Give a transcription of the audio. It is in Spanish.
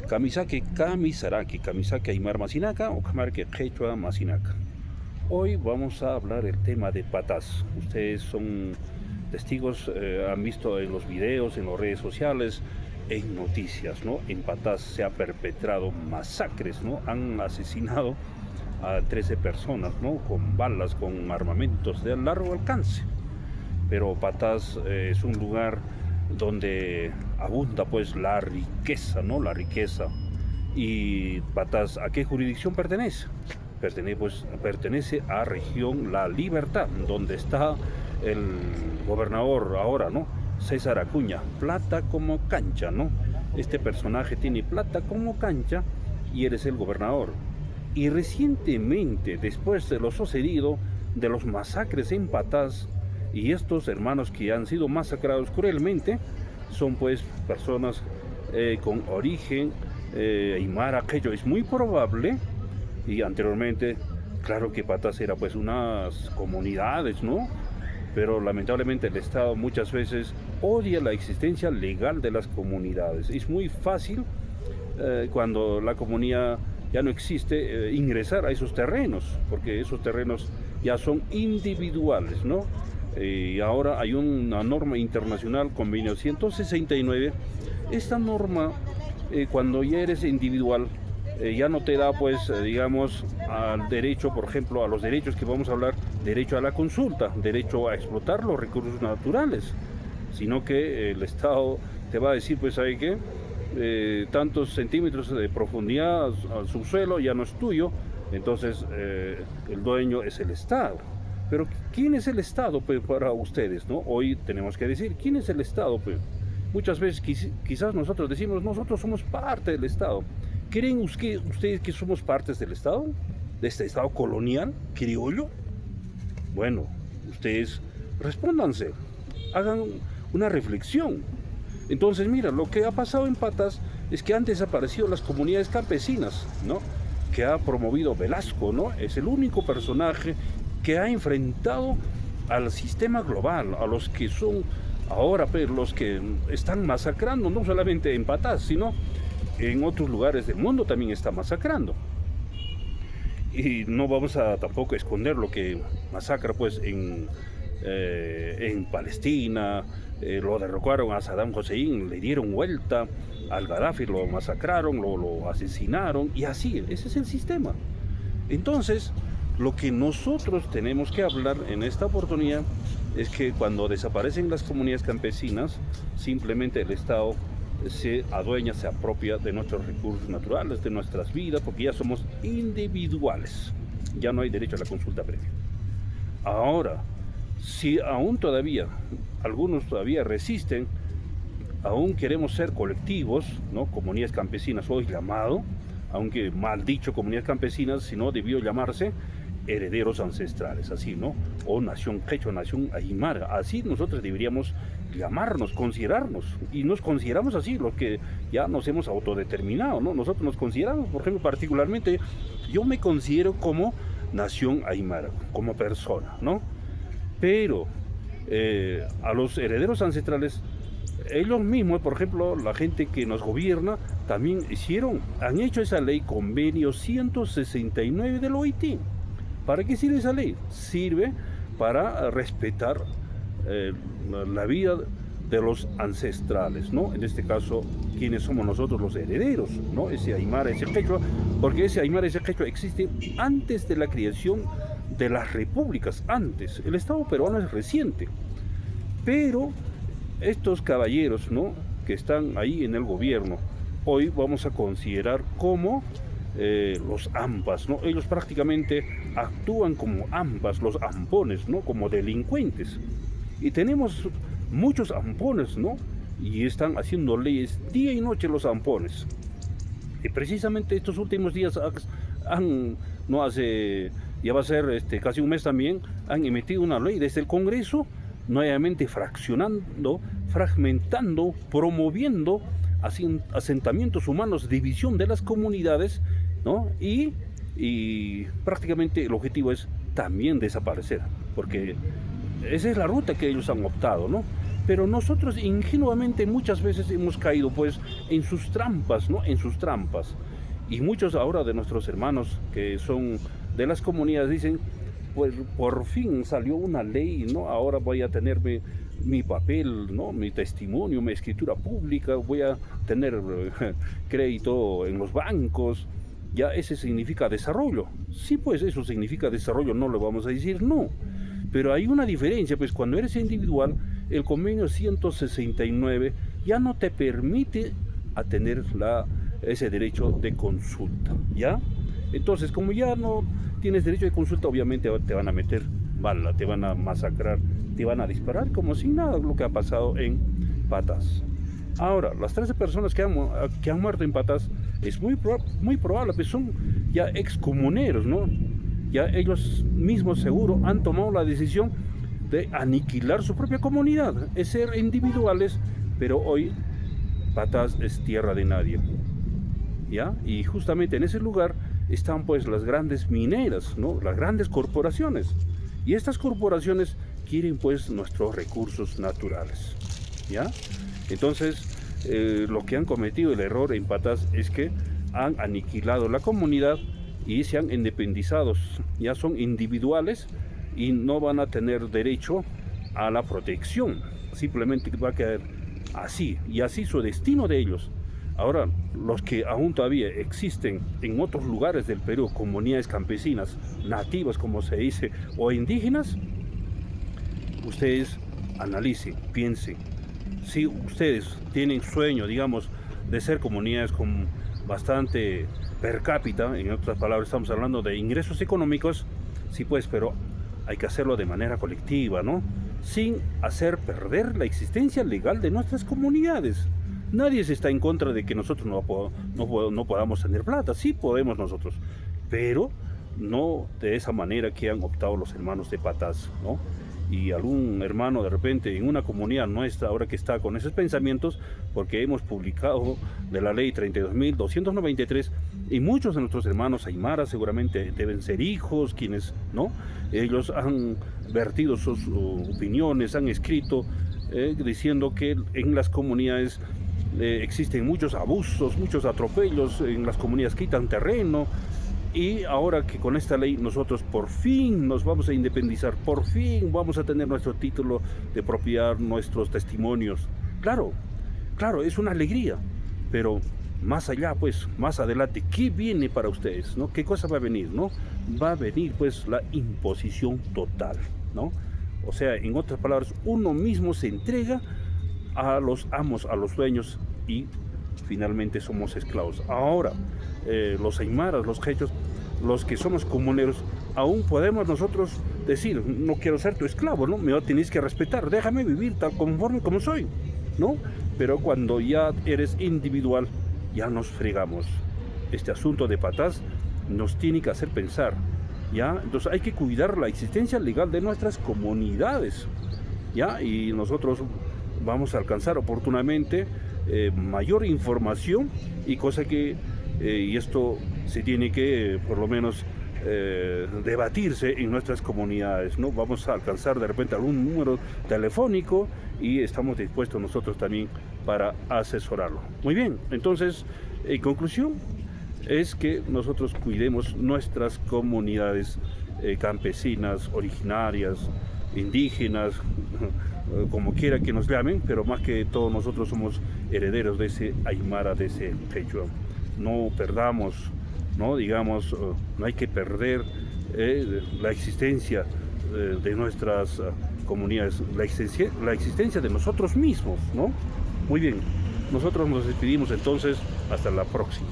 Kamisake Kamisaraki, Kamisake Aymar Masinaca o Camarque Quechua Masinaca. Hoy vamos a hablar el tema de Patás. Ustedes son testigos, han visto en los videos, en las redes sociales, en noticias, ¿no? En Patás se ha perpetrado masacres, ¿no? Han asesinado a 13 personas, ¿no? Con balas, con armamentos de largo alcance. Pero Patás es un lugar donde abunda pues la riqueza, ¿no? La riqueza. Y Patás, ¿a qué jurisdicción pertenece? Pertenece a región La Libertad, donde está el gobernador ahora, ¿no? César Acuña, plata como cancha, ¿no? Este personaje tiene plata como cancha y él es el gobernador. Y recientemente, después de lo sucedido, de los masacres en Patás, y estos hermanos que han sido masacrados cruelmente son pues personas con origen aymara quechua. Es muy probable, y anteriormente, claro que Patás era pues unas comunidades, ¿no? Pero lamentablemente el Estado muchas veces odia la existencia legal de las comunidades. Es muy fácil cuando la comunidad ya no existe ingresar a esos terrenos, porque esos terrenos ya son individuales, ¿no? Y ahora hay una norma internacional, convenio 169. Esta norma, cuando ya eres individual, ya no te da, pues, digamos, al derecho, por ejemplo, a los derechos que vamos a hablar, derecho a la consulta, derecho a explotar los recursos naturales, sino que el Estado te va a decir, pues, ¿sabe qué? Tantos centímetros de profundidad al subsuelo ya no es tuyo, entonces el dueño es el Estado. Pero ¿quién es el Estado, pues, para ustedes, ¿no? Hoy tenemos que decir, ¿quién es el Estado, pues? Muchas veces quizás nosotros decimos, nosotros somos parte del Estado. ¿Creen ustedes que somos partes del Estado? ¿De este Estado colonial, criollo? Bueno, ustedes respóndanse, hagan una reflexión. Entonces, mira, lo que ha pasado en Patás es que han desaparecido las comunidades campesinas, ¿no? Que ha promovido Velasco, ¿no? Es el único personaje que ha enfrentado al sistema global, a los que son ahora pues, los que están masacrando, no solamente en Patás, sino en otros lugares del mundo también está masacrando. Y no vamos a tampoco esconder lo que masacra pues en Palestina. Lo derrocaron a Saddam Hussein, le dieron vuelta al Gaddafi, lo masacraron, lo asesinaron, y así, ese es el sistema. Entonces, lo que nosotros tenemos que hablar en esta oportunidad es que cuando desaparecen las comunidades campesinas, simplemente el Estado se adueña, se apropia de nuestros recursos naturales, de nuestras vidas, porque ya somos individuales, ya no hay derecho a la consulta previa. Ahora, si aún todavía, algunos todavía resisten, aún queremos ser colectivos, ¿no? Comunidades campesinas hoy llamado, aunque mal dicho comunidades campesinas, sino debió llamarse herederos ancestrales, así, ¿no? O nación quechua, nación aymara, así nosotros deberíamos llamarnos, considerarnos, y nos consideramos así, los que ya nos hemos autodeterminado, ¿no? Nosotros nos consideramos, por ejemplo, particularmente, yo me considero como nación aymara, como persona, ¿no? Pero a los herederos ancestrales, ellos mismos, por ejemplo, la gente que nos gobierna, también han hecho esa ley, convenio 169 del OIT. ¿Para qué sirve esa ley? Sirve para respetar la vida de los ancestrales, ¿no? En este caso, ¿quiénes somos nosotros los herederos, ¿no? Ese aymara, ese quechua, porque ese aymara, ese quechua existe antes de la creación de las repúblicas, antes. El Estado peruano es reciente, pero estos caballeros, ¿no? Que están ahí en el gobierno, hoy vamos a considerar como los AMPAs, ¿no? Ellos prácticamente actúan como AMPAs, los ampones, ¿no? Como delincuentes. Y tenemos muchos ampones, ¿no? Y están haciendo leyes día y noche los ampones. Y precisamente estos últimos días no hace, ya va a ser casi un mes también, han emitido una ley desde el Congreso, nuevamente fragmentando, promoviendo asentamientos humanos, división de las comunidades, ¿no? Y prácticamente el objetivo es también desaparecer, porque esa es la ruta que ellos han optado, ¿no? pero nosotros ingenuamente muchas veces hemos caído pues en sus trampas, ¿no? En sus trampas. Y muchos ahora de nuestros hermanos que son de las comunidades dicen, pues por fin salió una ley, ¿no? Ahora voy a tener mi papel, ¿no? Mi testimonio, mi escritura pública, voy a tener crédito en los bancos. Ya ese significa desarrollo. Sí, pues eso significa desarrollo, no le vamos a decir no. Pero hay una diferencia, pues cuando eres individual, el convenio 169 ya no te permite a tener ese derecho de consulta, ¿ya? Entonces, como ya no tienes derecho de consulta, obviamente te van a meter bala, te van a masacrar, te van a disparar como si nada, lo que ha pasado en Patas. Ahora, las 13 personas que han muerto en Patas es muy probable, pues son ya excomuneros, ¿no? Ya ellos mismos seguro han tomado la decisión de aniquilar su propia comunidad, es ser individuales, pero hoy Patas es tierra de nadie, ¿ya? Y justamente en ese lugar están pues las grandes mineras, ¿no? Las grandes corporaciones, y estas corporaciones quieren pues nuestros recursos naturales, ¿ya? Entonces, lo que han cometido el error en Patas es que han aniquilado la comunidad y se han independizado, ya son individuales y no van a tener derecho a la protección, simplemente va a quedar así, y así su destino de ellos. Ahora, los que aún todavía existen en otros lugares del Perú, comunidades campesinas, nativas como se dice, o indígenas, ustedes analicen, piensen. Si ustedes tienen sueño, digamos, de ser comunidades con bastante per cápita, en otras palabras estamos hablando de ingresos económicos, sí pues, pero hay que hacerlo de manera colectiva, ¿no? Sin hacer perder la existencia legal de nuestras comunidades. Nadie se está en contra de que nosotros no podamos tener plata, sí podemos nosotros, pero no de esa manera que han optado los hermanos de Patas, ¿no? Y algún hermano de repente en una comunidad nuestra ahora que está con esos pensamientos, porque hemos publicado de la ley 32.293 y muchos de nuestros hermanos aymaras seguramente deben ser hijos, quienes, ¿no? Ellos han vertido sus opiniones, han escrito diciendo que en las comunidades existen muchos abusos, muchos atropellos, en las comunidades quitan terreno. Y ahora que con esta ley nosotros por fin nos vamos a independizar, por fin vamos a tener nuestro título de propiedad, nuestros testimonios. Claro, es una alegría, pero más allá, pues, más adelante, ¿qué viene para ustedes, no? ¿Qué cosa va a venir, no? Va a venir, pues, la imposición total, ¿no? O sea, en otras palabras, uno mismo se entrega a los amos, a los dueños y finalmente somos esclavos. Ahora, los aymaras, los quechos, los que somos comuneros, aún podemos nosotros decir, no quiero ser tu esclavo, ¿no? Me tienes que respetar, déjame vivir tal conforme como soy, ¿no? Pero cuando ya eres individual, ya nos fregamos. Este asunto de Patas nos tiene que hacer pensar, ¿ya? Entonces hay que cuidar la existencia legal de nuestras comunidades, ¿ya? Y nosotros vamos a alcanzar oportunamente mayor información y cosa que y esto se tiene que por lo menos debatirse en nuestras comunidades, ¿no? Vamos a alcanzar de repente algún número telefónico y estamos dispuestos nosotros también para asesorarlo. Muy bien, entonces en conclusión es que nosotros cuidemos nuestras comunidades campesinas, originarias, indígenas, como quiera que nos llamen, pero más que todo nosotros somos herederos de ese aymara, de ese quechua. No perdamos, no digamos, no hay que perder la existencia de nuestras comunidades, la existencia de nosotros mismos, ¿no? Muy bien, nosotros nos despedimos entonces, hasta la próxima.